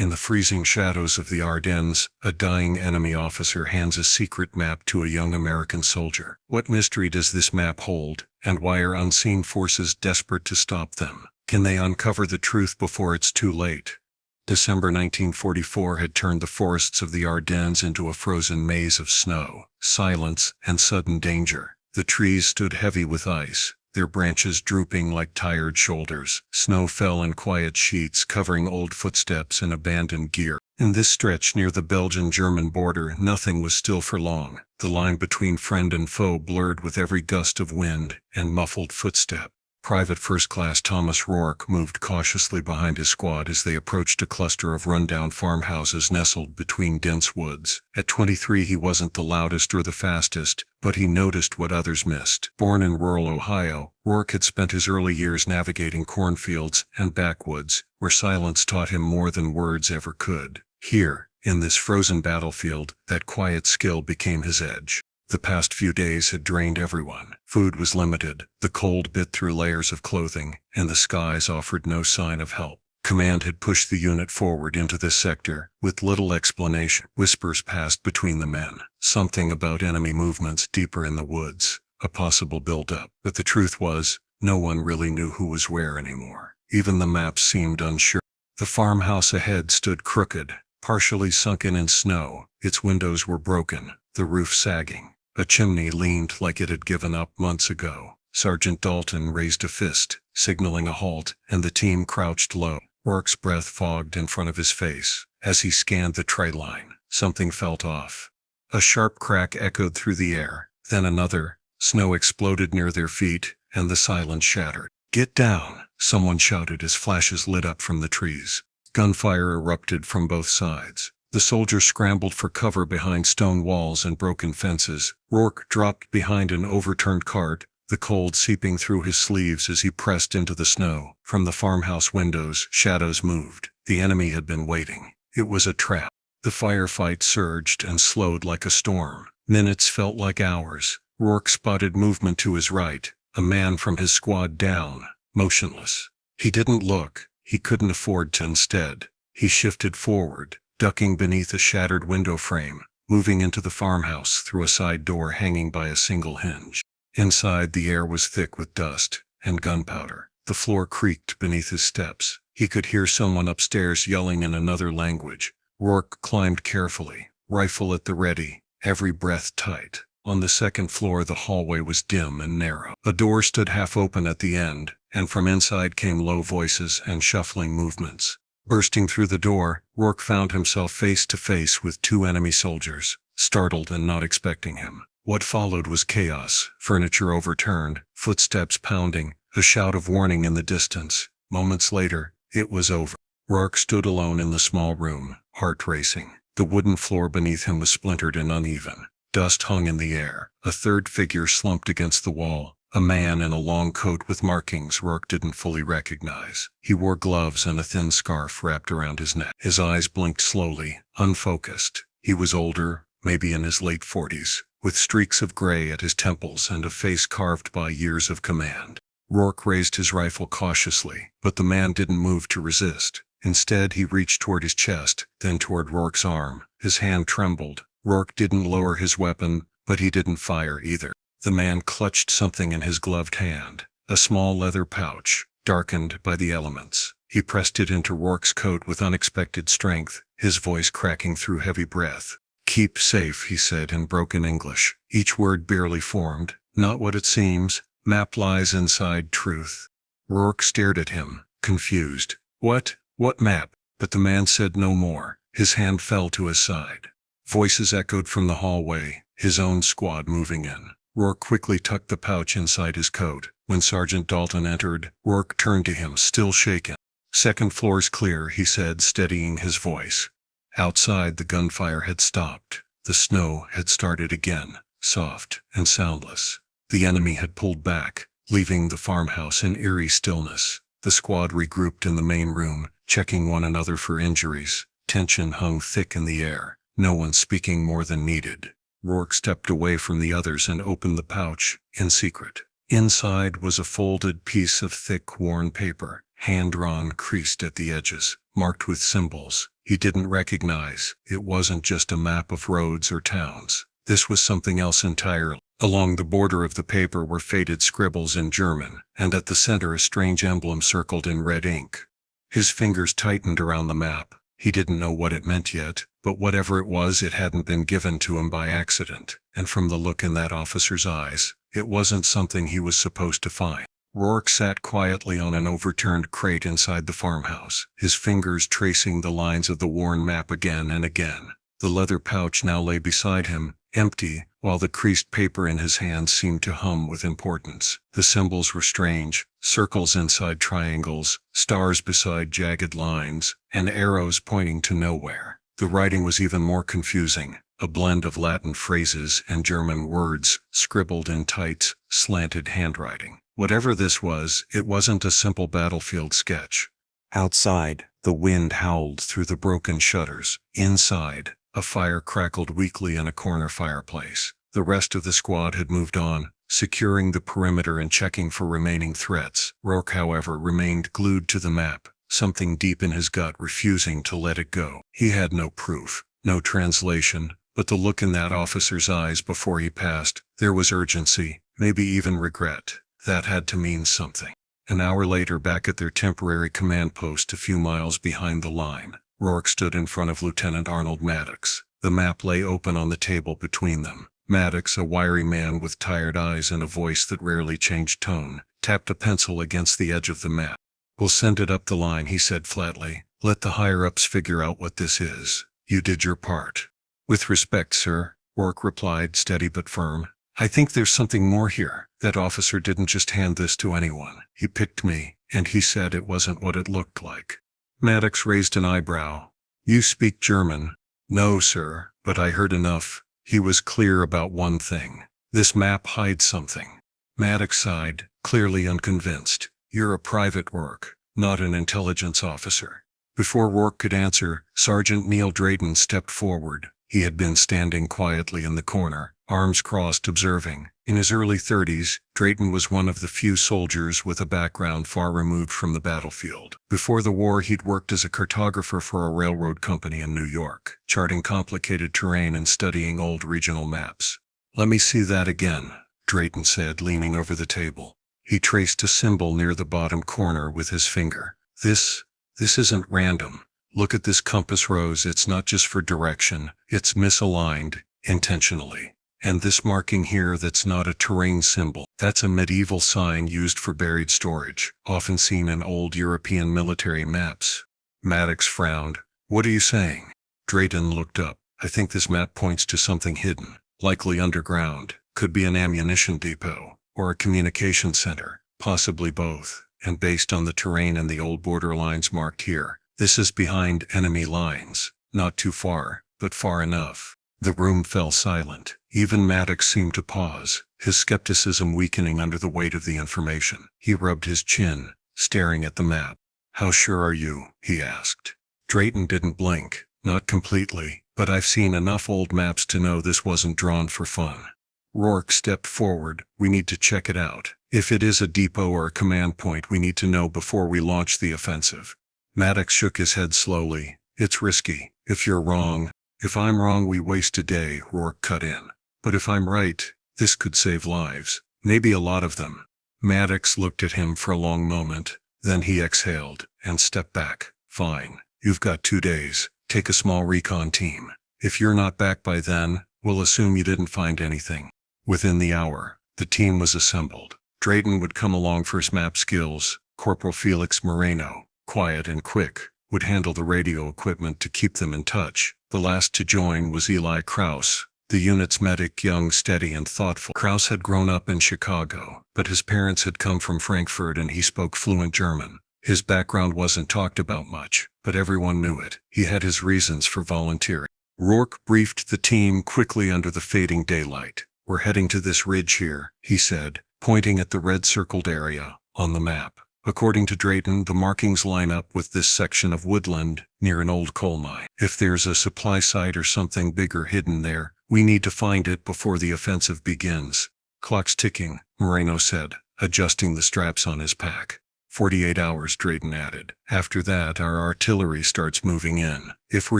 In the freezing shadows of the Ardennes, a dying enemy officer hands a secret map to a young American soldier. What mystery does this map hold, and why are unseen forces desperate to stop them? Can they uncover the truth before it's too late? December 1944 had turned the forests of the Ardennes into a frozen maze of snow, silence, and sudden danger. The trees stood heavy with ice, their branches drooping like tired shoulders. Snow fell in quiet sheets covering old footsteps and abandoned gear. In this stretch near the Belgian-German border, nothing was still for long. The line between friend and foe blurred with every gust of wind and muffled footstep. Private First Class Thomas Rourke moved cautiously behind his squad as they approached a cluster of rundown farmhouses nestled between dense woods. At 23 he wasn't the loudest or the fastest, but he noticed what others missed. Born in rural Ohio, Rourke had spent his early years navigating cornfields and backwoods, where silence taught him more than words ever could. Here, in this frozen battlefield, that quiet skill became his edge. The past few days had drained everyone. Food was limited, the cold bit through layers of clothing, and the skies offered no sign of help. Command had pushed the unit forward into this sector, with little explanation. Whispers passed between the men, something about enemy movements deeper in the woods, a possible build-up. But the truth was, no one really knew who was where anymore. Even the maps seemed unsure. The farmhouse ahead stood crooked, partially sunken in snow. Its windows were broken, the roof sagging. A chimney leaned like it had given up months ago. Sergeant Dalton raised a fist, signaling a halt, and the team crouched low. Rourke's breath fogged in front of his face. As he scanned the tray line, something felt off. A sharp crack echoed through the air, then another. Snow exploded near their feet, and the silence shattered. "Get down!" someone shouted as flashes lit up from the trees. Gunfire erupted from both sides. The soldiers scrambled for cover behind stone walls and broken fences. Rourke dropped behind an overturned cart, the cold seeping through his sleeves as he pressed into the snow. From the farmhouse windows, shadows moved. The enemy had been waiting. It was a trap. The firefight surged and slowed like a storm. Minutes felt like hours. Rourke spotted movement to his right, a man from his squad down, motionless. He didn't look. He couldn't afford to. Instead, he shifted forward, ducking beneath a shattered window frame, moving into the farmhouse through a side door hanging by a single hinge. Inside, the air was thick with dust and gunpowder. The floor creaked beneath his steps. He could hear someone upstairs yelling in another language. Rourke climbed carefully, rifle at the ready, every breath tight. On the second floor, the hallway was dim and narrow. A door stood half open at the end, and from inside came low voices and shuffling movements. Bursting through the door, Rourke found himself face to face with two enemy soldiers, startled and not expecting him. What followed was chaos, furniture overturned, footsteps pounding, a shout of warning in the distance. Moments later, it was over. Rourke stood alone in the small room, heart racing. The wooden floor beneath him was splintered and uneven. Dust hung in the air. A third figure slumped against the wall, a man in a long coat with markings Rourke didn't fully recognize. He wore gloves and a thin scarf wrapped around his neck. His eyes blinked slowly, unfocused. He was older, maybe in his late 40s, with streaks of gray at his temples and a face carved by years of command. Rourke raised his rifle cautiously, but the man didn't move to resist. Instead, he reached toward his chest, then toward Rourke's arm. His hand trembled. Rourke didn't lower his weapon, but he didn't fire either. The man clutched something in his gloved hand, a small leather pouch, darkened by the elements. He pressed it into Rourke's coat with unexpected strength, his voice cracking through heavy breath. "Keep safe," he said in broken English, each word barely formed. "Not what it seems. Map lies inside truth." Rourke stared at him, confused. What map?" But the man said no more. His hand fell to his side. Voices echoed from the hallway, his own squad moving in. Rourke quickly tucked the pouch inside his coat. When Sergeant Dalton entered, Rourke turned to him, still shaken. "Second floor's clear," he said, steadying his voice. Outside, the gunfire had stopped. The snow had started again, soft and soundless. The enemy had pulled back, leaving the farmhouse in eerie stillness. The squad regrouped in the main room, checking one another for injuries. Tension hung thick in the air, no one speaking more than needed. Rourke stepped away from the others and opened the pouch, in secret. Inside was a folded piece of thick, worn paper, hand-drawn, creased at the edges, marked with symbols he didn't recognize. It wasn't just a map of roads or towns. This was something else entirely. Along the border of the paper were faded scribbles in German, and at the center a strange emblem circled in red ink. His fingers tightened around the map. He didn't know what it meant yet, but whatever it was, it hadn't been given to him by accident, and from the look in that officer's eyes, it wasn't something he was supposed to find. Rourke sat quietly on an overturned crate inside the farmhouse, his fingers tracing the lines of the worn map again and again. The leather pouch now lay beside him, empty, while the creased paper in his hand seemed to hum with importance. The symbols were strange, circles inside triangles, stars beside jagged lines, and arrows pointing to nowhere. The writing was even more confusing, a blend of Latin phrases and German words, scribbled in tight, slanted handwriting. Whatever this was, it wasn't a simple battlefield sketch. Outside, the wind howled through the broken shutters. Inside, a fire crackled weakly in a corner fireplace. The rest of the squad had moved on, securing the perimeter and checking for remaining threats. Rourke, however, remained glued to the map, something deep in his gut refusing to let it go. He had no proof, no translation, but the look in that officer's eyes before he passed, there was urgency, maybe even regret. That had to mean something. An hour later, back at their temporary command post a few miles behind the line, Rourke stood in front of Lieutenant Arnold Maddox. The map lay open on the table between them. Maddox, a wiry man with tired eyes and a voice that rarely changed tone, tapped a pencil against the edge of the map. "We'll send it up the line," he said flatly. "Let the higher-ups figure out what this is. You did your part." "With respect, sir," Rourke replied, steady but firm. "I think there's something more here. That officer didn't just hand this to anyone. He picked me, and he said it wasn't what it looked like." Maddox raised an eyebrow. "You speak German?" "No, sir, but I heard enough." He was clear about one thing. This map hides something. Maddox sighed, clearly unconvinced. "You're a private, Rourke, not an intelligence officer." Before Rourke could answer, Sergeant Neil Drayton stepped forward. He had been standing quietly in the corner, arms crossed, observing. In his early 30s, Drayton was one of the few soldiers with a background far removed from the battlefield. Before the war, he'd worked as a cartographer for a railroad company in New York, charting complicated terrain and studying old regional maps. "Let me see that again," Drayton said, leaning over the table. He traced a symbol near the bottom corner with his finger. This isn't random. Look at this compass rose. It's not just for direction. It's misaligned, intentionally. And this marking here, that's not a terrain symbol. That's a medieval sign used for buried storage, often seen in old European military maps." Maddox frowned. "What are you saying?" Drayton looked up. "I think this map points to something hidden, likely underground. Could be an ammunition depot, or a communication center, possibly both. And based on the terrain and the old border lines marked here, this is behind enemy lines. Not too far, but far enough." The room fell silent. Even Maddox seemed to pause, his skepticism weakening under the weight of the information. He rubbed his chin, staring at the map. "How sure are you?" he asked. Drayton didn't blink. "Not completely, but I've seen enough old maps to know this wasn't drawn for fun." Rourke stepped forward. "We need to check it out. If it is a depot or a command point, we need to know before we launch the offensive." Maddox shook his head slowly. "It's risky. If you're wrong—" "If I'm wrong, we waste a day," Rourke cut in. "But if I'm right, this could save lives. Maybe a lot of them." Maddox looked at him for a long moment. Then he exhaled and stepped back. "Fine. You've got 2 days. Take a small recon team. If you're not back by then, we'll assume you didn't find anything." Within the hour, the team was assembled. Drayton would come along for his map skills. Corporal Felix Moreno, quiet and quick, would handle the radio equipment to keep them in touch. The last to join was Eli Krause, the unit's medic, young, steady, and thoughtful. Krause had grown up in Chicago, but his parents had come from Frankfurt and he spoke fluent German. His background wasn't talked about much, but everyone knew it. He had his reasons for volunteering. Rourke briefed the team quickly under the fading daylight. "We're heading to this ridge here," he said, pointing at the red-circled area on the map. According to Drayton, the markings line up with this section of woodland near an old coal mine. If there's a supply site or something bigger hidden there, we need to find it before the offensive begins. "Clock's ticking," Moreno said, adjusting the straps on his pack. 48 hours, Drayton added. After that, our artillery starts moving in. If we're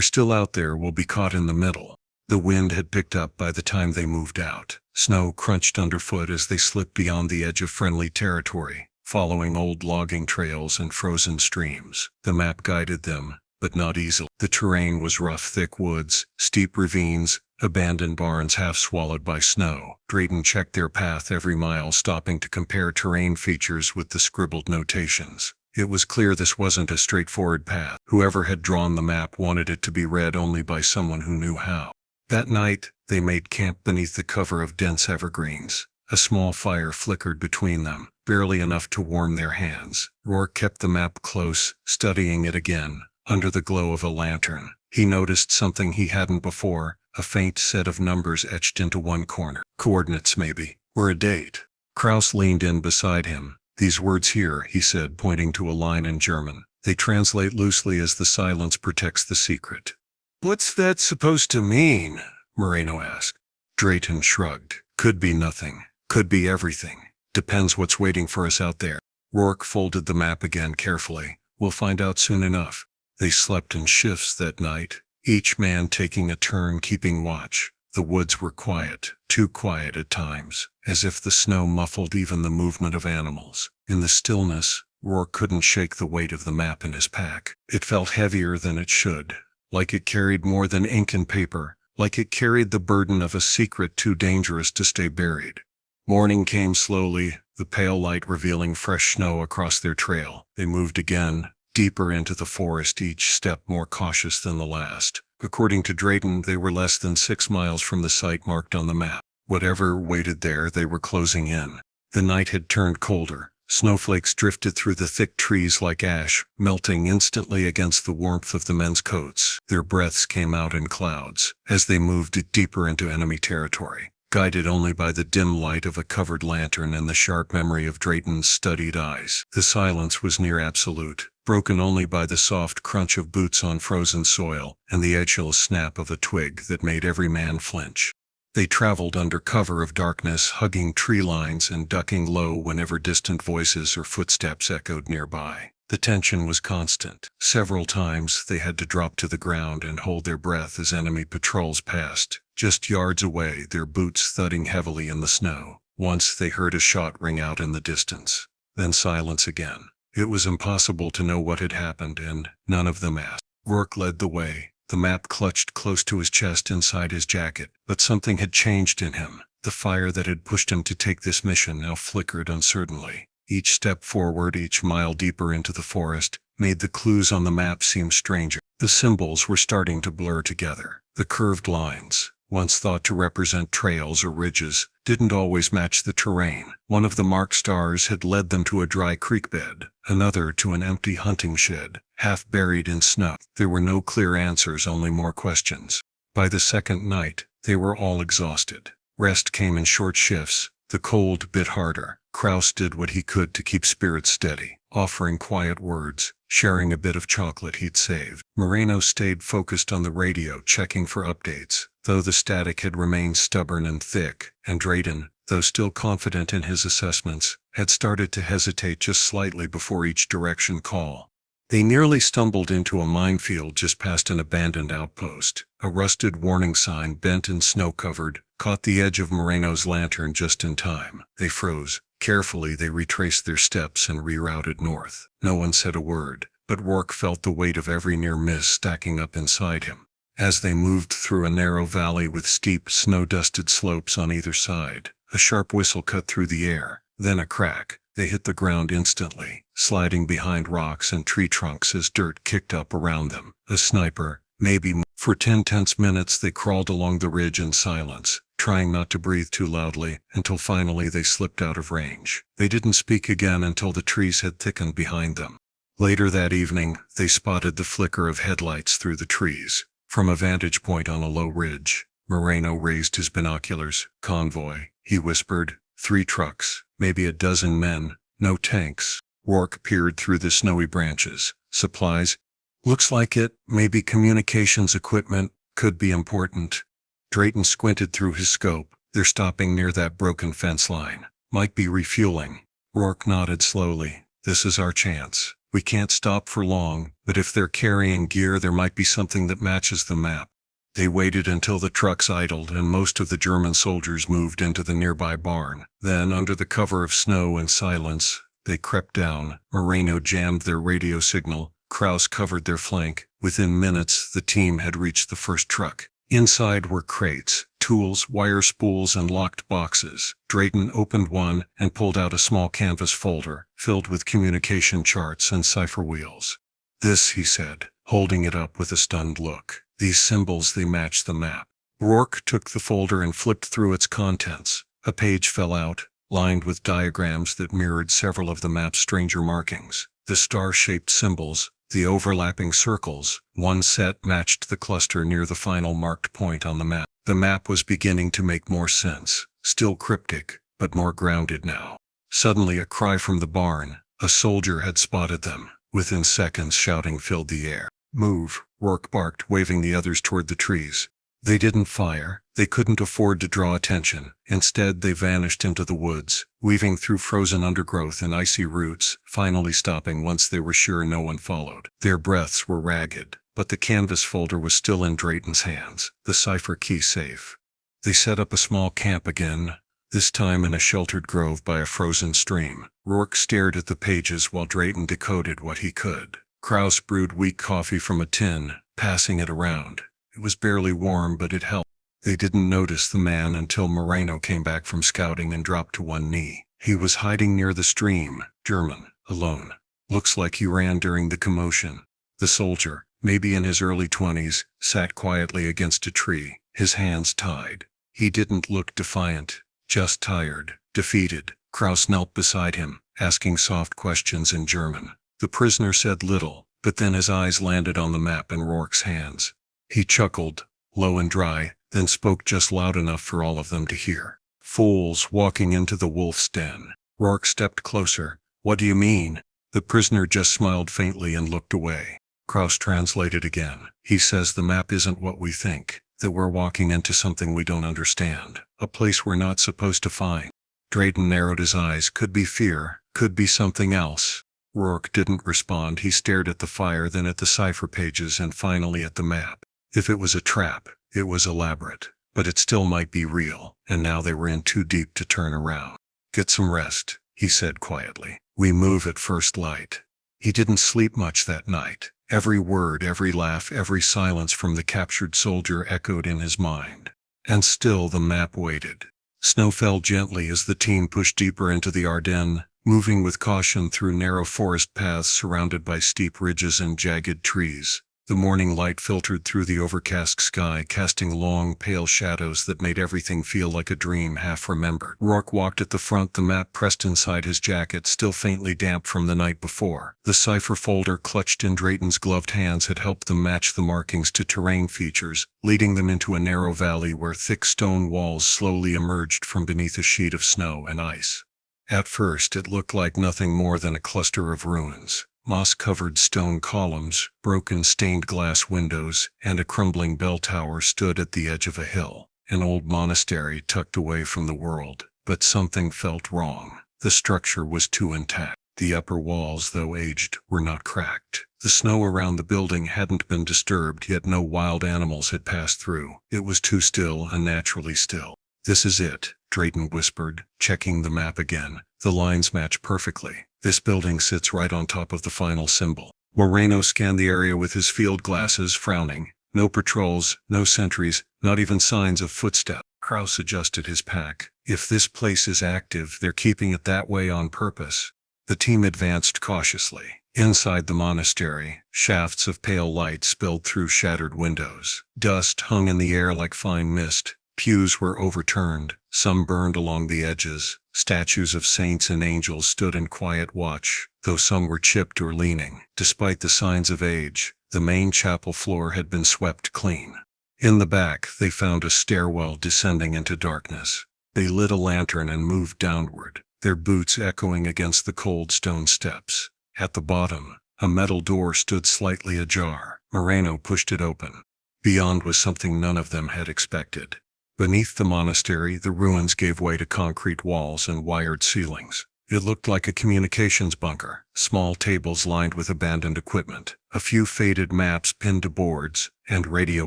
still out there, we'll be caught in the middle. The wind had picked up by the time they moved out. Snow crunched underfoot as they slipped beyond the edge of friendly territory, following old logging trails and frozen streams. The map guided them, but not easily. The terrain was rough, thick woods, steep ravines, abandoned barns half swallowed by snow. Drayton checked their path every mile, stopping to compare terrain features with the scribbled notations. It was clear this wasn't a straightforward path. Whoever had drawn the map wanted it to be read only by someone who knew how. That night, they made camp beneath the cover of dense evergreens. A small fire flickered between them, barely enough to warm their hands. Rourke kept the map close, studying it again. Under the glow of a lantern, he noticed something he hadn't before, a faint set of numbers etched into one corner. Coordinates, maybe, or a date. Kraus leaned in beside him. These words here, he said, pointing to a line in German. They translate loosely as the silence protects the secret. What's that supposed to mean? Moreno asked. Drayton shrugged. Could be nothing. Could be everything. Depends what's waiting for us out there. Rourke folded the map again carefully. We'll find out soon enough. They slept in shifts that night, each man taking a turn keeping watch. The woods were quiet, too quiet at times, as if the snow muffled even the movement of animals. In the stillness, Rourke couldn't shake the weight of the map in his pack. It felt heavier than it should, like it carried more than ink and paper, like it carried the burden of a secret too dangerous to stay buried. Morning came slowly, the pale light revealing fresh snow across their trail. They moved again, deeper into the forest, each step more cautious than the last. According to Drayton, they were less than 6 miles from the site marked on the map. Whatever waited there, they were closing in. The night had turned colder. Snowflakes drifted through the thick trees like ash, melting instantly against the warmth of the men's coats. Their breaths came out in clouds as they moved deeper into enemy territory, guided only by the dim light of a covered lantern and the sharp memory of Drayton's studied eyes. The silence was near absolute, broken only by the soft crunch of boots on frozen soil and the edgeless snap of a twig that made every man flinch. They traveled under cover of darkness, hugging tree lines and ducking low whenever distant voices or footsteps echoed nearby. The tension was constant. Several times they had to drop to the ground and hold their breath as enemy patrols passed, just yards away, their boots thudding heavily in the snow. Once they heard a shot ring out in the distance. Then silence again. It was impossible to know what had happened, and none of them asked. Rourke led the way, the map clutched close to his chest inside his jacket. But something had changed in him. The fire that had pushed him to take this mission now flickered uncertainly. Each step forward, each mile deeper into the forest, made the clues on the map seem stranger. The symbols were starting to blur together. The curved lines, once thought to represent trails or ridges, didn't always match the terrain. One of the marked stars had led them to a dry creek bed, another to an empty hunting shed, half buried in snow. There were no clear answers, only more questions. By the second night, they were all exhausted. Rest came in short shifts. The cold bit harder. Kraus did what he could to keep spirits steady, offering quiet words, sharing a bit of chocolate he'd saved. Moreno stayed focused on the radio, checking for updates, though the static had remained stubborn and thick, and Drayton, though still confident in his assessments, had started to hesitate just slightly before each direction call. They nearly stumbled into a minefield just past an abandoned outpost. A rusted warning sign, bent and snow-covered, caught the edge of Moreno's lantern just in time. They froze. Carefully they retraced their steps and rerouted north. No one said a word, but Rourke felt the weight of every near miss stacking up inside him. As they moved through a narrow valley with steep, snow-dusted slopes on either side, a sharp whistle cut through the air, then a crack. They hit the ground instantly, sliding behind rocks and tree trunks as dirt kicked up around them. A sniper, maybe more. For 10 tense minutes they crawled along the ridge in silence, trying not to breathe too loudly, until finally they slipped out of range. They didn't speak again until the trees had thickened behind them. Later that evening, they spotted the flicker of headlights through the trees. From a vantage point on a low ridge, Moreno raised his binoculars. Convoy, he whispered. 3 trucks, maybe a dozen men, no tanks. Rourke peered through the snowy branches. Supplies? Looks like it. Maybe communications equipment. Could be important. Drayton squinted through his scope. They're stopping near that broken fence line. Might be refueling. Rourke nodded slowly. This is our chance. We can't stop for long, but if they're carrying gear there might be something that matches the map. They waited until the trucks idled and most of the German soldiers moved into the nearby barn. Then, under the cover of snow and silence, they crept down. Moreno jammed their radio signal. Kraus covered their flank. Within minutes, the team had reached the first truck. Inside were crates, tools, wire spools, and locked boxes. Drayton opened one and pulled out a small canvas folder, filled with communication charts and cipher wheels. "This," he said, holding it up with a stunned look. "These symbols, they match the map." Rourke took the folder and flipped through its contents. A page fell out, lined with diagrams that mirrored several of the map's stranger markings. The star-shaped symbols, the overlapping circles, one set matched the cluster near the final marked point on the map. The map was beginning to make more sense, still cryptic, but more grounded now. Suddenly a cry from the barn. A soldier had spotted them. Within seconds, shouting filled the air. "Move," Rourke barked, waving the others toward the trees. They didn't fire. They couldn't afford to draw attention. Instead, they vanished into the woods, weaving through frozen undergrowth and icy roots, finally stopping once they were sure no one followed. Their breaths were ragged, but the canvas folder was still in Drayton's hands, the cipher key safe. They set up a small camp again, this time in a sheltered grove by a frozen stream. Rourke stared at the pages while Drayton decoded what he could. Kraus brewed weak coffee from a tin, passing it around. It was barely warm, but it helped. They didn't notice the man until Moreno came back from scouting and dropped to one knee. He was hiding near the stream, German, alone. "Looks like he ran during the commotion." The soldier, maybe in his early 20s, sat quietly against a tree, his hands tied. He didn't look defiant, just tired, defeated. Kraus knelt beside him, asking soft questions in German. The prisoner said little, but then his eyes landed on the map in Rourke's hands. He chuckled, low and dry, then spoke just loud enough for all of them to hear. "Fools walking into the wolf's den." Rourke stepped closer. "What do you mean?" The prisoner just smiled faintly and looked away. Kraus translated again. "He says the map isn't what we think, that we're walking into something we don't understand, a place we're not supposed to find." Drayton narrowed his eyes. Could be fear, could be something else. Rourke didn't respond. He stared at the fire, then at the cipher pages, and finally at the map. If it was a trap, it was elaborate, but it still might be real, and now they were in too deep to turn around. "Get some rest," he said quietly. "We move at first light." He didn't sleep much that night. Every word, every laugh, every silence from the captured soldier echoed in his mind. And still the map waited. Snow fell gently as the team pushed deeper into the Ardennes, moving with caution through narrow forest paths surrounded by steep ridges and jagged trees. The morning light filtered through the overcast sky, casting long, pale shadows that made everything feel like a dream half remembered. Rourke walked at the front, the map pressed inside his jacket, still faintly damp from the night before. The cipher folder clutched in Drayton's gloved hands had helped them match the markings to terrain features, leading them into a narrow valley where thick stone walls slowly emerged from beneath a sheet of snow and ice. At first it looked like nothing more than a cluster of ruins. Moss-covered stone columns, broken stained glass windows, and a crumbling bell tower stood at the edge of a hill, an old monastery tucked away from the world. But something felt wrong. The structure was too intact. The upper walls, though aged, were not cracked. The snow around the building hadn't been disturbed, yet no wild animals had passed through. It was too still, unnaturally still. "This is it," Drayton whispered, checking the map again. "The lines match perfectly. This building sits right on top of the final symbol." Moreno scanned the area with his field glasses, frowning. No patrols, no sentries, not even signs of footsteps. Kraus adjusted his pack. "If this place is active, they're keeping it that way on purpose." The team advanced cautiously. Inside the monastery, shafts of pale light spilled through shattered windows. Dust hung in the air like fine mist. Pews were overturned, some burned along the edges. Statues of saints and angels stood in quiet watch, though some were chipped or leaning. Despite the signs of age, the main chapel floor had been swept clean. In the back, they found a stairwell descending into darkness. They lit a lantern and moved downward, their boots echoing against the cold stone steps. At the bottom, a metal door stood slightly ajar. Moreno pushed it open. Beyond was something none of them had expected. Beneath the monastery, the ruins gave way to concrete walls and wired ceilings. It looked like a communications bunker, small tables lined with abandoned equipment, a few faded maps pinned to boards, and radio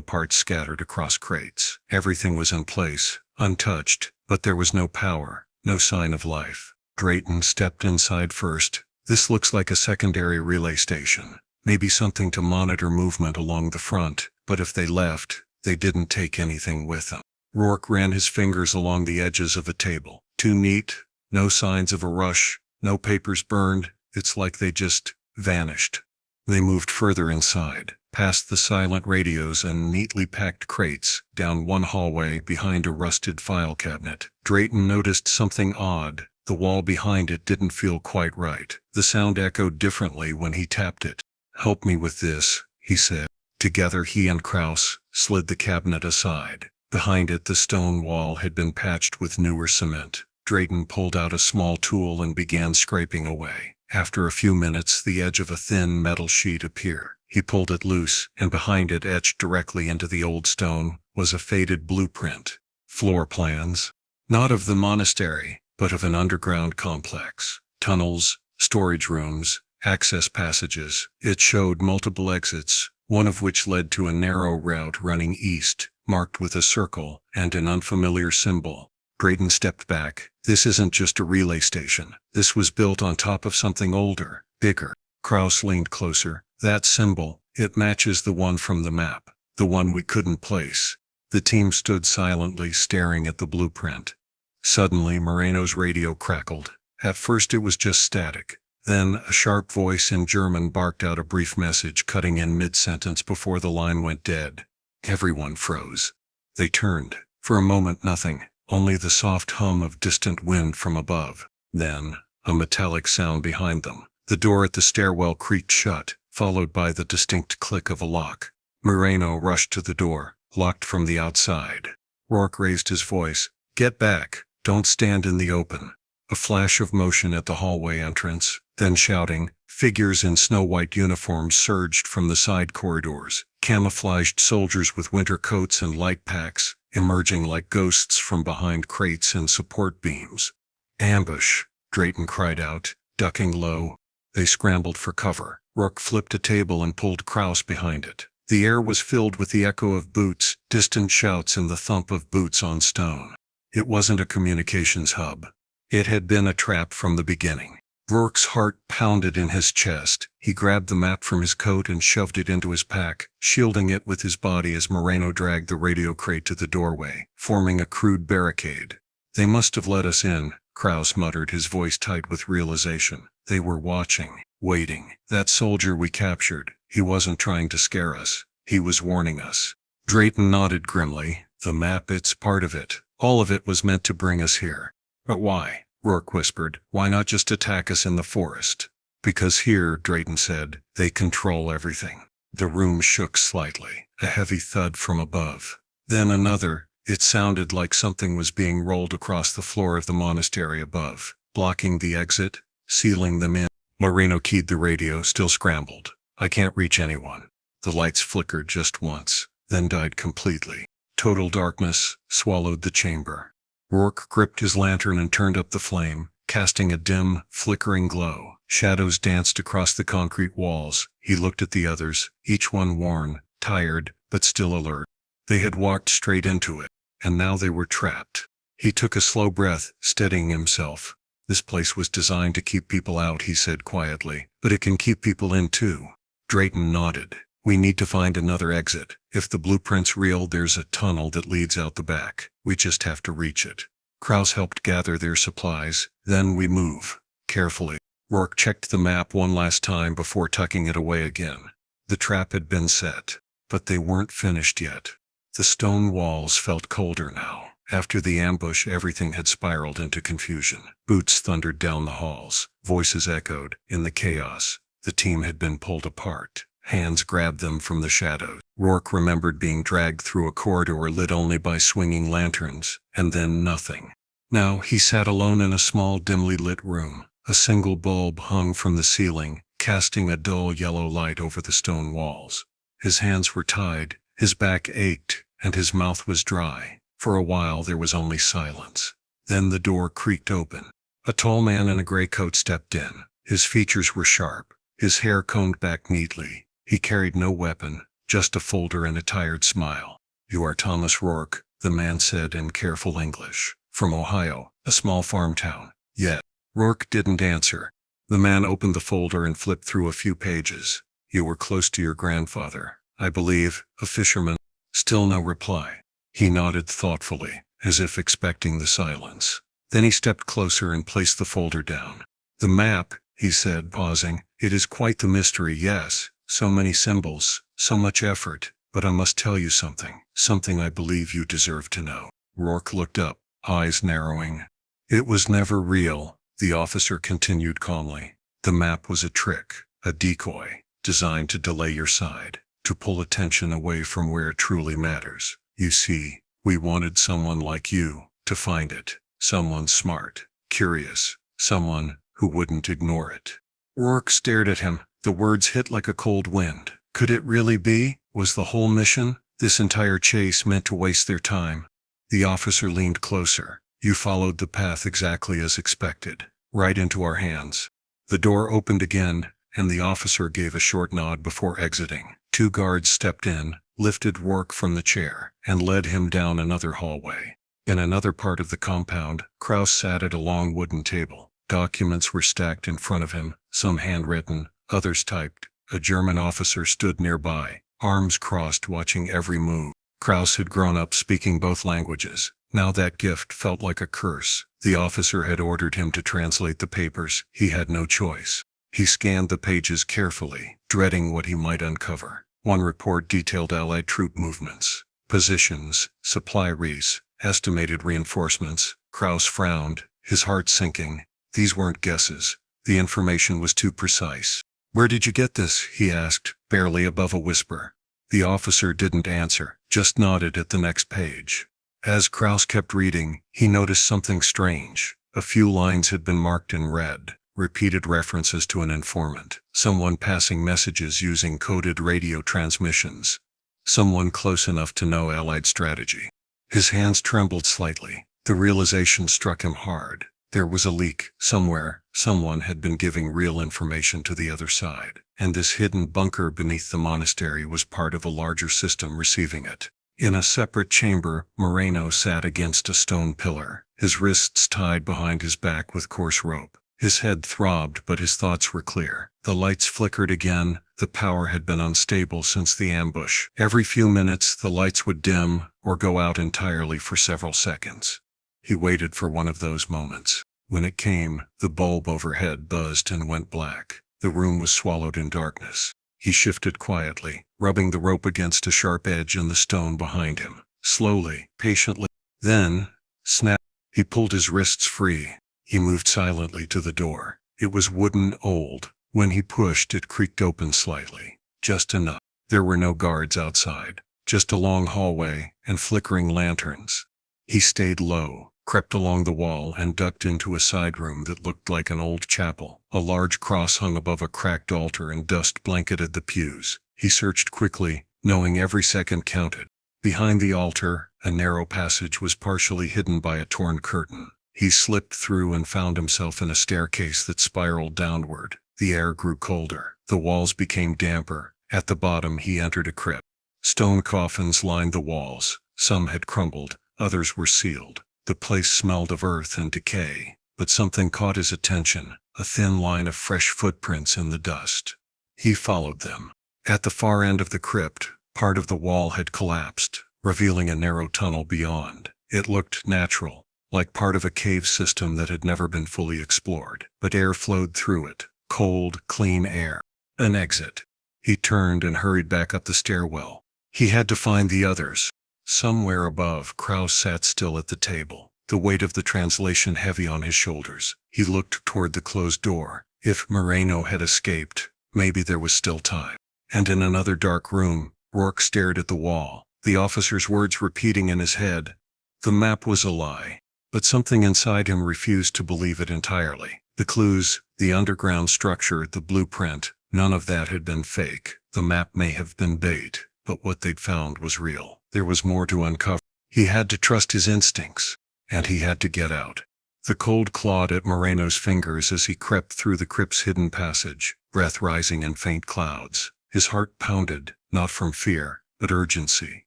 parts scattered across crates. Everything was in place, untouched, but there was no power, no sign of life. Drayton stepped inside first. This looks like a secondary relay station. Maybe something to monitor movement along the front, but if they left, they didn't take anything with them. Rourke ran his fingers along the edges of a table. Too neat, no signs of a rush, no papers burned, it's like they just vanished. They moved further inside, past the silent radios and neatly packed crates, down one hallway behind a rusted file cabinet. Drayton noticed something odd. The wall behind it didn't feel quite right. The sound echoed differently when he tapped it. "Help me with this," he said. Together he and Kraus slid the cabinet aside. Behind it the stone wall had been patched with newer cement. Drayton pulled out a small tool and began scraping away. After a few minutes the edge of a thin metal sheet appeared. He pulled it loose, and behind it, etched directly into the old stone, was a faded blueprint. Floor plans. Not of the monastery, but of an underground complex. Tunnels, storage rooms, access passages. It showed multiple exits, one of which led to a narrow route running east, marked with a circle and an unfamiliar symbol. Drayton stepped back. This isn't just a relay station. This was built on top of something older, bigger. Kraus leaned closer. That symbol, it matches the one from the map, the one we couldn't place. The team stood silently staring at the blueprint. Suddenly Moreno's radio crackled. At first it was just static. Then a sharp voice in German barked out a brief message, cutting in mid-sentence before the line went dead. Everyone froze. They turned. For a moment nothing, only the soft hum of distant wind from above. Then, a metallic sound behind them. The door at the stairwell creaked shut, followed by the distinct click of a lock. Moreno rushed to the door, locked from the outside. Rourke raised his voice. "Get back, don't stand in the open." A flash of motion at the hallway entrance, then shouting. Figures in snow-white uniforms surged from the side corridors, camouflaged soldiers with winter coats and light packs, emerging like ghosts from behind crates and support beams. "Ambush," Drayton cried out, ducking low. They scrambled for cover. Rourke flipped a table and pulled Kraus behind it. The air was filled with the echo of boots, distant shouts, and the thump of boots on stone. It wasn't a communications hub. It had been a trap from the beginning. Rourke's heart pounded in his chest. He grabbed the map from his coat and shoved it into his pack, shielding it with his body as Moreno dragged the radio crate to the doorway, forming a crude barricade. "They must have let us in," Kraus muttered, his voice tight with realization. "They were watching, waiting. That soldier we captured, he wasn't trying to scare us. He was warning us." Drayton nodded grimly. "The map, it's part of it. All of it was meant to bring us here." "But why?" Rourke whispered. "Why not just attack us in the forest?" "Because here," Drayton said, "they control everything." The room shook slightly, a heavy thud from above. Then another. It sounded like something was being rolled across the floor of the monastery above, blocking the exit, sealing them in. Moreno keyed the radio, still scrambled. "I can't reach anyone." The lights flickered just once, then died completely. Total darkness swallowed the chamber. Rourke gripped his lantern and turned up the flame, casting a dim, flickering glow. Shadows danced across the concrete walls. He looked at the others, each one worn, tired, but still alert. They had walked straight into it, and now they were trapped. He took a slow breath, steadying himself. "This place was designed to keep people out," he said quietly, "but it can keep people in too." Drayton nodded. "We need to find another exit. If the blueprint's real, there's a tunnel that leads out the back. We just have to reach it." Kraus helped gather their supplies. "Then we move. Carefully." Rourke checked the map one last time before tucking it away again. The trap had been set, but they weren't finished yet. The stone walls felt colder now. After the ambush, everything had spiraled into confusion. Boots thundered down the halls. Voices echoed. In the chaos, the team had been pulled apart. Hands grabbed them from the shadows. Rourke remembered being dragged through a corridor lit only by swinging lanterns, and then nothing. Now he sat alone in a small, dimly lit room. A single bulb hung from the ceiling, casting a dull yellow light over the stone walls. His hands were tied, his back ached, and his mouth was dry. For a while there was only silence. Then the door creaked open. A tall man in a gray coat stepped in. His features were sharp, his hair combed back neatly. He carried no weapon, just a folder and a tired smile. "You are Thomas Rourke," the man said in careful English. "From Ohio, a small farm town." "Yeah." Rourke didn't answer. The man opened the folder and flipped through a few pages. "You were close to your grandfather, I believe, a fisherman." Still no reply. He nodded thoughtfully, as if expecting the silence. Then he stepped closer and placed the folder down. "The map," he said, pausing. "It is quite the mystery, yes. So many symbols, so much effort. But I must tell you something I believe you deserve to know." Rourke looked up, eyes narrowing. "It was never real," the officer continued calmly. "The map was a trick, a decoy, designed to delay your side, to pull attention away from where it truly matters. You see, we wanted someone like you to find it. Someone smart, curious, someone who wouldn't ignore it." Rourke stared at him. The words hit like a cold wind. Could it really be? Was the whole mission, this entire chase, meant to waste their time? The officer leaned closer. "You followed the path exactly as expected, right into our hands." The door opened again, and the officer gave a short nod before exiting. Two guards stepped in, lifted Rourke from the chair, and led him down another hallway. In another part of the compound, Kraus sat at a long wooden table. Documents were stacked in front of him, some handwritten, others typed. A German officer stood nearby, arms crossed, watching every move. Kraus had grown up speaking both languages. Now that gift felt like a curse. The officer had ordered him to translate the papers. He had no choice. He scanned the pages carefully, dreading what he might uncover. One report detailed Allied troop movements, positions, supply rees, estimated reinforcements. Kraus frowned, his heart sinking. These weren't guesses. The information was too precise. "Where did you get this?" he asked, barely above a whisper. The officer didn't answer, just nodded at the next page. As Kraus kept reading, he noticed something strange. A few lines had been marked in red, repeated references to an informant, someone passing messages using coded radio transmissions, someone close enough to know Allied strategy. His hands trembled slightly. The realization struck him hard. There was a leak. Somewhere, someone had been giving real information to the other side, and this hidden bunker beneath the monastery was part of a larger system receiving it. In a separate chamber, Moreno sat against a stone pillar, his wrists tied behind his back with coarse rope. His head throbbed, but his thoughts were clear. The lights flickered again. The power had been unstable since the ambush. Every few minutes, the lights would dim or go out entirely for several seconds. He waited for one of those moments. When it came, the bulb overhead buzzed and went black. The room was swallowed in darkness. He shifted quietly, rubbing the rope against a sharp edge in the stone behind him. Slowly, patiently. Then, snap, he pulled his wrists free. He moved silently to the door. It was wooden, old. When he pushed, it creaked open slightly. Just enough. There were no guards outside. Just a long hallway and flickering lanterns. He stayed low, crept along the wall, and ducked into a side room that looked like an old chapel. A large cross hung above a cracked altar and dust blanketed the pews. He searched quickly, knowing every second counted. Behind the altar, a narrow passage was partially hidden by a torn curtain. He slipped through and found himself in a staircase that spiraled downward. The air grew colder. The walls became damper. At the bottom, he entered a crypt. Stone coffins lined the walls. Some had crumbled, others were sealed. The place smelled of earth and decay, but something caught his attention, a thin line of fresh footprints in the dust. He followed them. At the far end of the crypt, part of the wall had collapsed, revealing a narrow tunnel beyond. It looked natural, like part of a cave system that had never been fully explored, but air flowed through it, cold, clean air. An exit. He turned and hurried back up the stairwell. He had to find the others. Somewhere above, Kraus sat still at the table, the weight of the translation heavy on his shoulders. He looked toward the closed door. If Moreno had escaped, maybe there was still time. And in another dark room, Rourke stared at the wall, the officer's words repeating in his head. The map was a lie, but something inside him refused to believe it entirely. The clues, the underground structure, the blueprint, none of that had been fake. The map may have been bait, but what they'd found was real. There was more to uncover. He had to trust his instincts, and he had to get out. The cold clawed at Moreno's fingers as he crept through the crypt's hidden passage, breath rising in faint clouds. His heart pounded, not from fear, but urgency.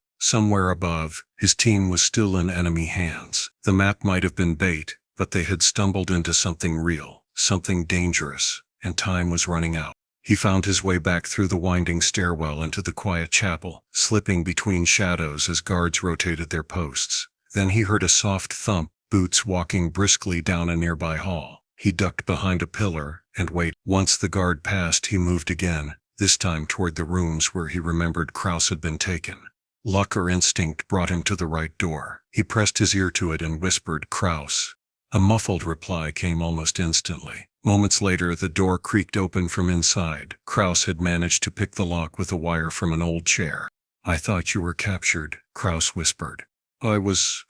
Somewhere above, his team was still in enemy hands. The map might have been bait, but they had stumbled into something real, something dangerous, and time was running out. He found his way back through the winding stairwell into the quiet chapel, slipping between shadows as guards rotated their posts. Then he heard a soft thump, boots walking briskly down a nearby hall. He ducked behind a pillar and waited. Once the guard passed, he moved again, this time toward the rooms where he remembered Kraus had been taken. Luck or instinct brought him to the right door. He pressed his ear to it and whispered, "Kraus." A muffled reply came almost instantly. Moments later, the door creaked open from inside. Kraus had managed to pick the lock with a wire from an old chair. "I thought you were captured," Kraus whispered. "I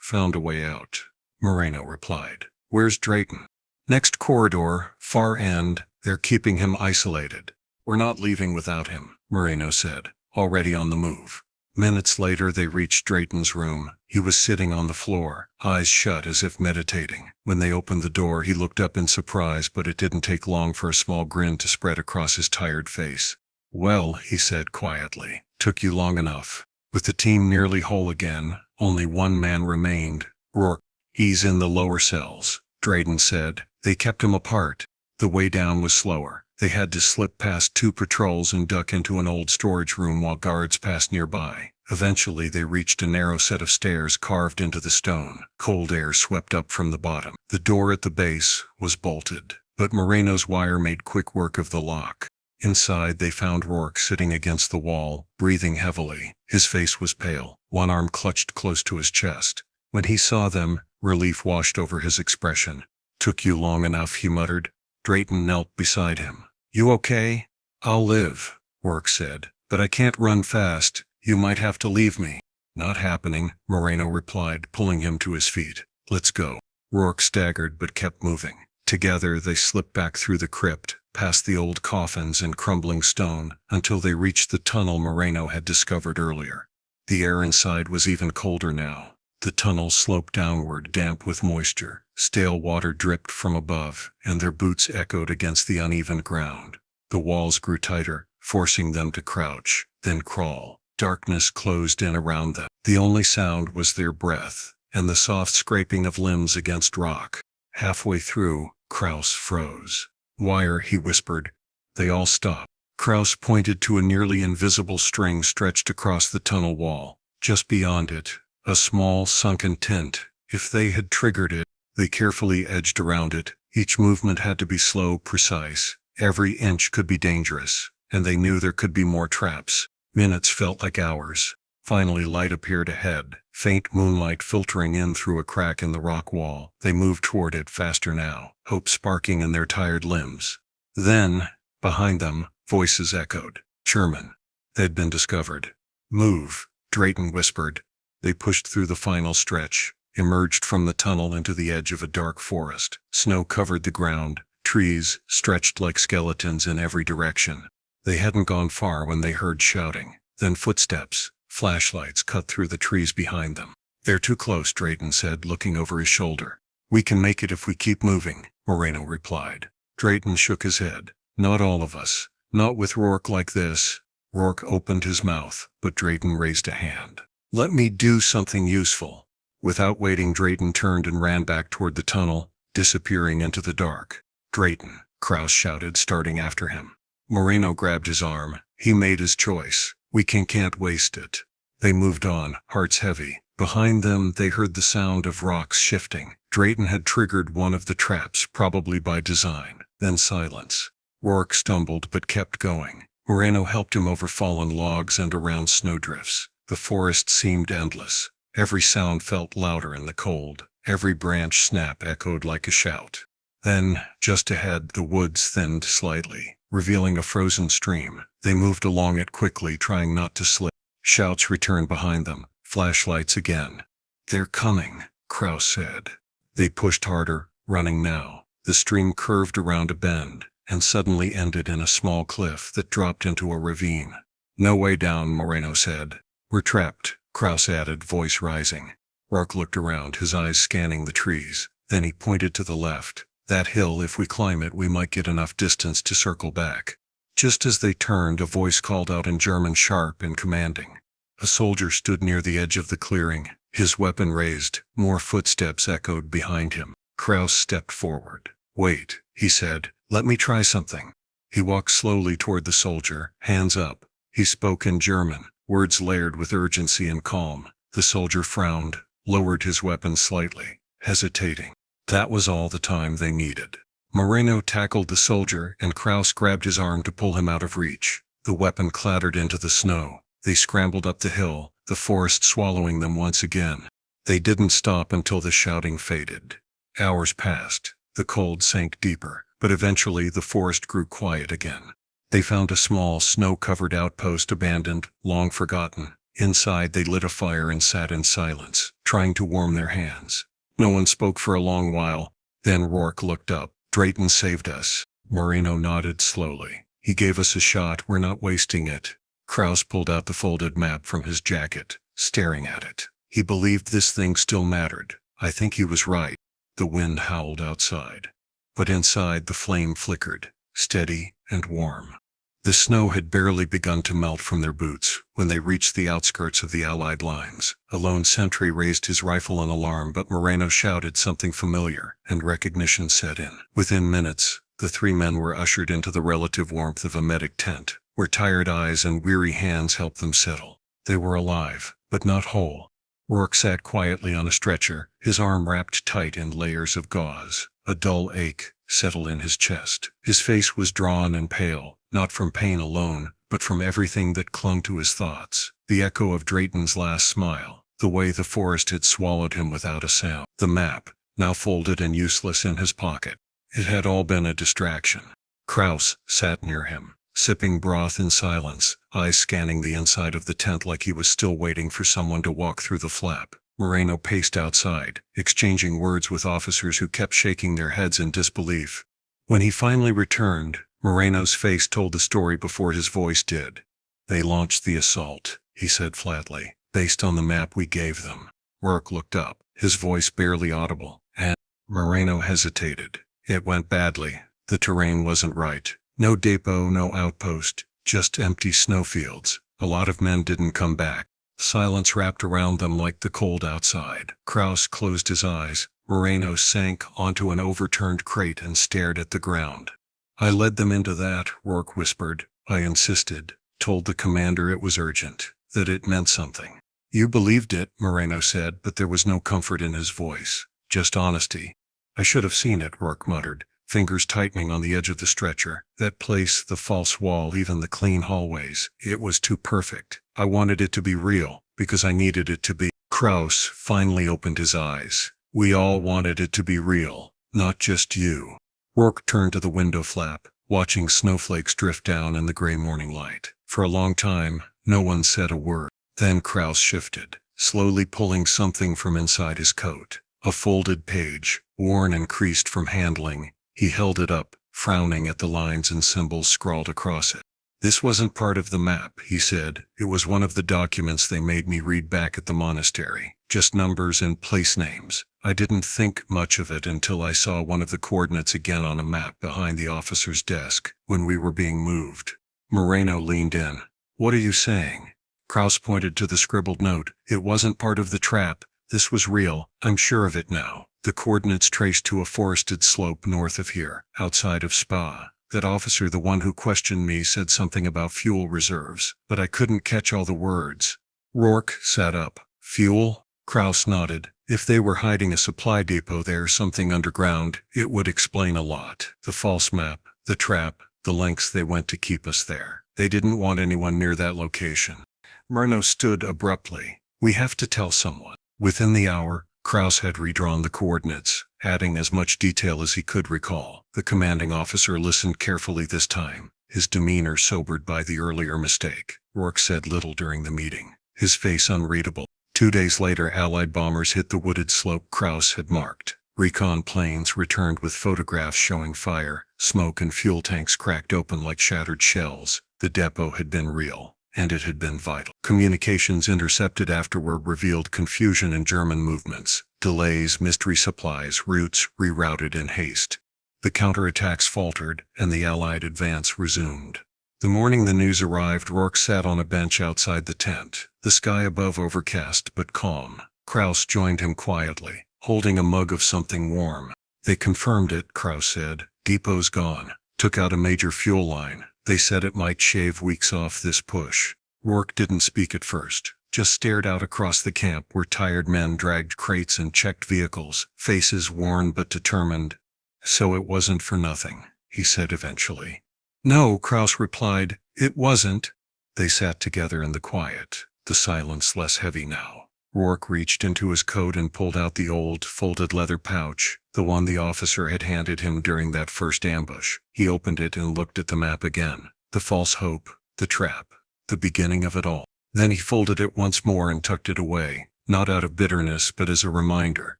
found a way out," Moreno replied. "Where's Drayton?" "Next corridor, far end. They're keeping him isolated." "We're not leaving without him," Moreno said, already on the move. Minutes later they reached Drayton's room. He was sitting on the floor, eyes shut as if meditating. When they opened the door he looked up in surprise, but it didn't take long for a small grin to spread across his tired face. "Well," he said quietly, "took you long enough." With the team nearly whole again, only one man remained, Rourke. "He's in the lower cells," Drayton said. "They kept him apart." The way down was slower. They had to slip past 2 patrols and duck into an old storage room while guards passed nearby. Eventually they reached a narrow set of stairs carved into the stone. Cold air swept up from the bottom. The door at the base was bolted, but Moreno's wire made quick work of the lock. Inside they found Rourke sitting against the wall, breathing heavily. His face was pale, one arm clutched close to his chest. When he saw them, relief washed over his expression. "Took you long enough," he muttered. Drayton knelt beside him. "You okay?" "I'll live," Rourke said, "but I can't run fast. You might have to leave me." "Not happening," Moreno replied, pulling him to his feet. "Let's go." Rourke staggered but kept moving. Together they slipped back through the crypt, past the old coffins and crumbling stone, until they reached the tunnel Moreno had discovered earlier. The air inside was even colder now. The tunnel sloped downward, damp with moisture. Stale water dripped from above, and their boots echoed against the uneven ground. The walls grew tighter, forcing them to crouch, then crawl. Darkness closed in around them. The only sound was their breath, and the soft scraping of limbs against rock. Halfway through, Kraus froze. "Wire," he whispered. They all stopped. Kraus pointed to a nearly invisible string stretched across the tunnel wall. Just beyond it, a small sunken tent. If they had triggered it, they carefully edged around it. Each movement had to be slow, precise. Every inch could be dangerous, and they knew there could be more traps. Minutes felt like hours. Finally light appeared ahead, faint moonlight filtering in through a crack in the rock wall. They moved toward it faster now, hope sparking in their tired limbs. Then, behind them, voices echoed. German. They'd been discovered. "Move," Drayton whispered. They pushed through the final stretch, emerged from the tunnel into the edge of a dark forest. Snow covered the ground, trees stretched like skeletons in every direction. They hadn't gone far when they heard shouting, then footsteps. Flashlights cut through the trees behind them. "They're too close," Drayton said, looking over his shoulder. "We can make it if we keep moving," Moreno replied. Drayton shook his head. "Not all of us. Not with Rourke like this." Rourke opened his mouth, but Drayton raised a hand. "Let me do something useful." Without waiting, Drayton turned and ran back toward the tunnel, disappearing into the dark. "Drayton," Kraus shouted, starting after him. Moreno grabbed his arm. He made his choice. "We can't waste it." They moved on, hearts heavy. Behind them they heard the sound of rocks shifting. Drayton had triggered one of the traps, probably by design. Then silence. Rourke stumbled but kept going. Moreno helped him over fallen logs and around snowdrifts. The forest seemed endless. Every sound felt louder in the cold. Every branch snap echoed like a shout. Then, just ahead, the woods thinned slightly, revealing a frozen stream. They moved along it quickly, trying not to slip. Shouts returned behind them, flashlights again. "They're coming," Kraus said. They pushed harder, running now. The stream curved around a bend, and suddenly ended in a small cliff that dropped into a ravine. "No way down," Moreno said. "We're trapped," Kraus added, voice rising. Rourke looked around, his eyes scanning the trees. Then he pointed to the left. "That hill, if we climb it, we might get enough distance to circle back." Just as they turned, a voice called out in German, sharp and commanding. A soldier stood near the edge of the clearing, his weapon raised. More footsteps echoed behind him. Kraus stepped forward. "Wait," he said. "Let me try something." He walked slowly toward the soldier, hands up. He spoke in German, words layered with urgency and calm. The soldier frowned, lowered his weapon slightly, hesitating. That was all the time they needed. Moreno tackled the soldier, and Kraus grabbed his arm to pull him out of reach. The weapon clattered into the snow. They scrambled up the hill, the forest swallowing them once again. They didn't stop until the shouting faded. Hours passed. The cold sank deeper, but eventually the forest grew quiet again. They found a small, snow-covered outpost, abandoned, long forgotten. Inside they lit a fire and sat in silence, trying to warm their hands. No one spoke for a long while. Then Rourke looked up. "Drayton saved us." Moreno nodded slowly. "He gave us a shot, we're not wasting it." Kraus pulled out the folded map from his jacket, staring at it. He believed this thing still mattered. I think he was right. The wind howled outside. But inside the flame flickered, steady and warm. The snow had barely begun to melt from their boots when they reached the outskirts of the Allied lines. A lone sentry raised his rifle in alarm, but Moreno shouted something familiar, and recognition set in. Within minutes, the three men were ushered into the relative warmth of a medic tent, where tired eyes and weary hands helped them settle. They were alive, but not whole. Rourke sat quietly on a stretcher, his arm wrapped tight in layers of gauze. A dull ache settled in his chest. His face was drawn and pale, not from pain alone, but from everything that clung to his thoughts. The echo of Drayton's last smile, the way the forest had swallowed him without a sound. The map, now folded and useless in his pocket. It had all been a distraction. Kraus sat near him, sipping broth in silence, eyes scanning the inside of the tent like he was still waiting for someone to walk through the flap. Moreno paced outside, exchanging words with officers who kept shaking their heads in disbelief. When he finally returned, Moreno's face told the story before his voice did. "They launched the assault," he said flatly, "based on the map we gave them." Rourke looked up, his voice barely audible, and Moreno hesitated. "It went badly. The terrain wasn't right. No depot, no outpost, just empty snowfields. A lot of men didn't come back." Silence wrapped around them like the cold outside. Kraus closed his eyes. Moreno sank onto an overturned crate and stared at the ground. "I led them into that," Rourke whispered. "I insisted, told the commander it was urgent, that it meant something." "You believed it," Moreno said, but there was no comfort in his voice, just honesty. "I should have seen it," Rourke muttered, fingers tightening on the edge of the stretcher. "That place, the false wall, even the clean hallways, it was too perfect. I wanted it to be real, because I needed it to be." Kraus finally opened his eyes. "We all wanted it to be real, not just you." Rourke turned to the window flap, watching snowflakes drift down in the gray morning light. For a long time, no one said a word. Then Kraus shifted, slowly pulling something from inside his coat. A folded page, worn and creased from handling. He held it up, frowning at the lines and symbols scrawled across it. "This wasn't part of the map," he said. "It was one of the documents they made me read back at the monastery. Just numbers and place names. I didn't think much of it until I saw one of the coordinates again on a map behind the officer's desk, when we were being moved." Moreno leaned in. "What are you saying?" Kraus pointed to the scribbled note. "It wasn't part of the trap. This was real. I'm sure of it now. The coordinates traced to a forested slope north of here, outside of Spa. That officer, the one who questioned me, said something about fuel reserves, but I couldn't catch all the words." Rourke sat up. "Fuel?" Kraus nodded. "If they were hiding a supply depot there, something underground, it would explain a lot. The false map, the trap, the lengths they went to keep us there. They didn't want anyone near that location." Moreno stood abruptly. "We have to tell someone." Within the hour, Kraus had redrawn the coordinates, adding as much detail as he could recall. The commanding officer listened carefully this time, his demeanor sobered by the earlier mistake. Rourke said little during the meeting, his face unreadable. 2 days later, Allied bombers hit the wooded slope Kraus had marked. Recon planes returned with photographs showing fire, smoke, and fuel tanks cracked open like shattered shells. The depot had been real, and it had been vital. Communications intercepted afterward revealed confusion in German movements. Delays, mystery supplies, routes rerouted in haste. The counterattacks faltered, and the Allied advance resumed. The morning the news arrived, Rourke sat on a bench outside the tent, the sky above overcast but calm. Krauss joined him quietly, holding a mug of something warm. They confirmed it, Krauss said. Depot's gone. Took out a major fuel line. They said it might shave weeks off this push. Rourke didn't speak at first, just stared out across the camp where tired men dragged crates and checked vehicles, faces worn but determined. So it wasn't for nothing, he said eventually. No, Krauss replied, it wasn't. They sat together in the quiet, the silence less heavy now. Rourke reached into his coat and pulled out the old, folded leather pouch, the one the officer had handed him during that first ambush. He opened it and looked at the map again. The false hope, the trap, the beginning of it all. Then he folded it once more and tucked it away, not out of bitterness but as a reminder.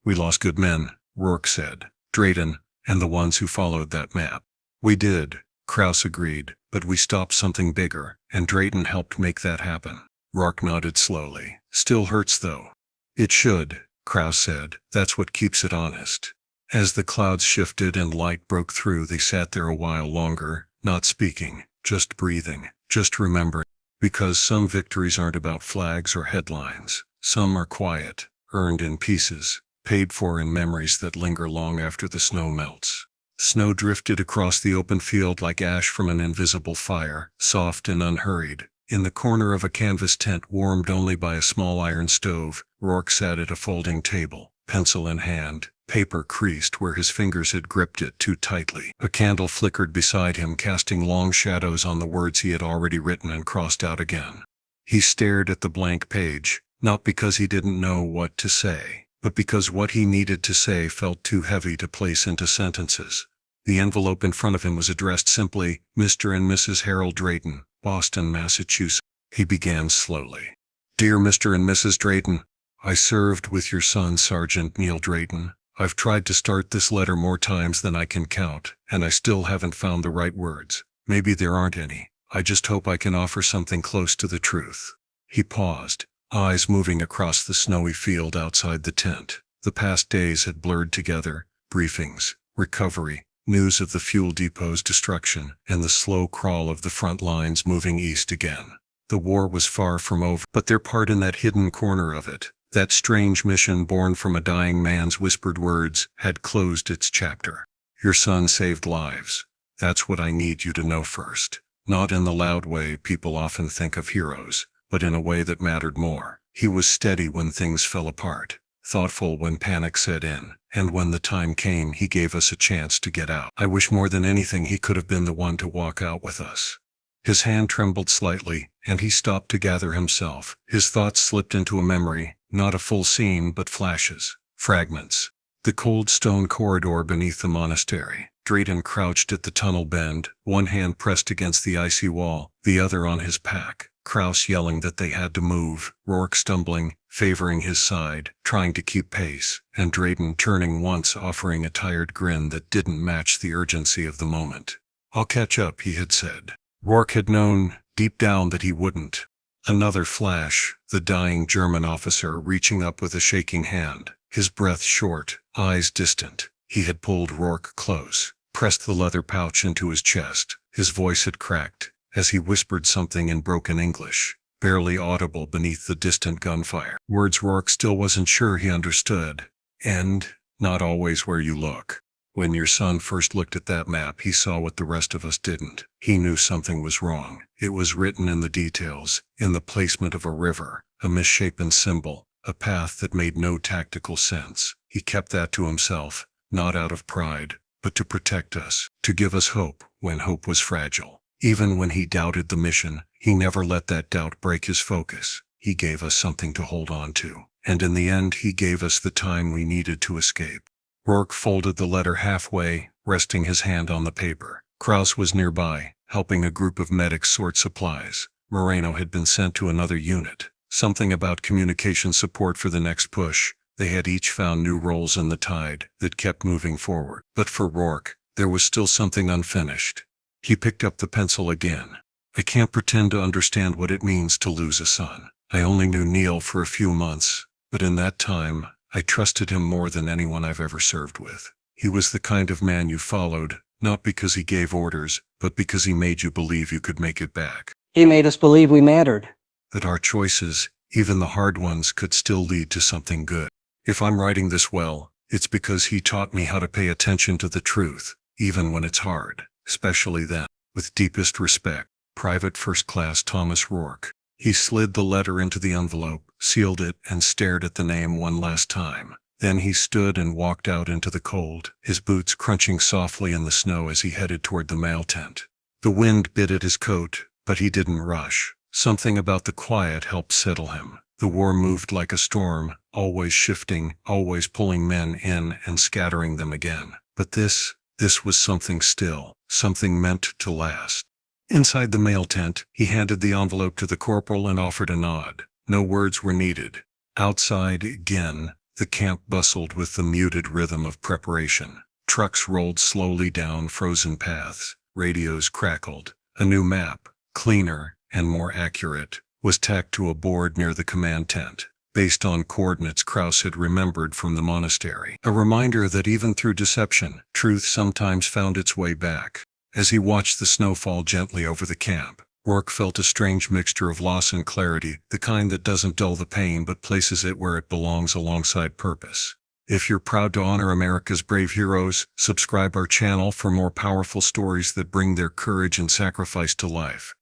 We lost good men, Rourke said. Drayton, and the ones who followed that map. We did, Krauss agreed, but we stopped something bigger, and Drayton helped make that happen. Rourke nodded slowly. Still hurts though. It should, Krauss said. That's what keeps it honest. As the clouds shifted and light broke through, they sat there a while longer, not speaking, just breathing, just remembering. Because some victories aren't about flags or headlines. Some are quiet, earned in pieces, paid for in memories that linger long after the snow melts. Snow drifted across the open field like ash from an invisible fire, soft and unhurried. In the corner of a canvas tent warmed only by a small iron stove, Rourke sat at a folding table, pencil in hand, paper creased where his fingers had gripped it too tightly. A candle flickered beside him, casting long shadows on the words he had already written and crossed out again. He stared at the blank page, not because he didn't know what to say, but because what he needed to say felt too heavy to place into sentences. The envelope in front of him was addressed simply, Mr. and Mrs. Harold Drayton, Boston, Massachusetts. He began slowly. Dear Mr. and Mrs. Drayton, I served with your son, Sergeant Neil Drayton. I've tried to start this letter more times than I can count, and I still haven't found the right words. Maybe there aren't any. I just hope I can offer something close to the truth. He paused, eyes moving across the snowy field outside the tent. The past days had blurred together, briefings, recovery, news of the fuel depot's destruction, and the slow crawl of the front lines moving east again. The war was far from over, but their part in that hidden corner of it, that strange mission born from a dying man's whispered words, had closed its chapter. Your son saved lives. That's what I need you to know first. Not in the loud way people often think of heroes, but in a way that mattered more. He was steady when things fell apart, thoughtful when panic set in, and when the time came he gave us a chance to get out. I wish more than anything he could have been the one to walk out with us. His hand trembled slightly, and he stopped to gather himself. His thoughts slipped into a memory, not a full scene but flashes, fragments. The cold stone corridor beneath the monastery. Drayton crouched at the tunnel bend, one hand pressed against the icy wall, the other on his pack. Krauss yelling that they had to move, Rourke stumbling, favoring his side, trying to keep pace, and Drayton turning once, offering a tired grin that didn't match the urgency of the moment. I'll catch up, he had said. Rourke had known, deep down, that he wouldn't. Another flash, the dying German officer reaching up with a shaking hand, his breath short, eyes distant. He had pulled Rourke close, pressed the leather pouch into his chest. His voice had cracked, as he whispered something in broken English, barely audible beneath the distant gunfire. Words Rourke still wasn't sure he understood. And, not always where you look. When your son first looked at that map, he saw what the rest of us didn't. He knew something was wrong. It was written in the details, in the placement of a river, a misshapen symbol, a path that made no tactical sense. He kept that to himself, not out of pride, but to protect us, to give us hope when hope was fragile. Even when he doubted the mission, he never let that doubt break his focus. He gave us something to hold on to, and in the end he gave us the time we needed to escape. Rourke folded the letter halfway, resting his hand on the paper. Krauss was nearby, helping a group of medics sort supplies. Moreno had been sent to another unit. Something about communication support for the next push. They had each found new roles in the tide that kept moving forward. But for Rourke, there was still something unfinished. He picked up the pencil again. I can't pretend to understand what it means to lose a son. I only knew Neil for a few months, but in that time, I trusted him more than anyone I've ever served with. He was the kind of man you followed, not because he gave orders, but because he made you believe you could make it back. He made us believe we mattered. That our choices, even the hard ones, could still lead to something good. If I'm writing this well, it's because he taught me how to pay attention to the truth, even when it's hard, especially then. With deepest respect, Private First Class Thomas Rourke. He slid the letter into the envelope, sealed it, and stared at the name one last time. Then he stood and walked out into the cold, his boots crunching softly in the snow as he headed toward the mail tent. The wind bit at his coat, but he didn't rush. Something about the quiet helped settle him. The war moved like a storm, always shifting, always pulling men in and scattering them again. But this was something still, something meant to last. Inside the mail tent, he handed the envelope to the corporal and offered a nod. No words were needed. Outside, again, the camp bustled with the muted rhythm of preparation. Trucks rolled slowly down frozen paths. Radios crackled. A new map, cleaner and more accurate, was tacked to a board near the command tent, based on coordinates Krauss had remembered from the monastery. A reminder that even through deception, truth sometimes found its way back. As he watched the snow fall gently over the camp, Rourke felt a strange mixture of loss and clarity, the kind that doesn't dull the pain but places it where it belongs alongside purpose. If you're proud to honor America's brave heroes, subscribe our channel for more powerful stories that bring their courage and sacrifice to life.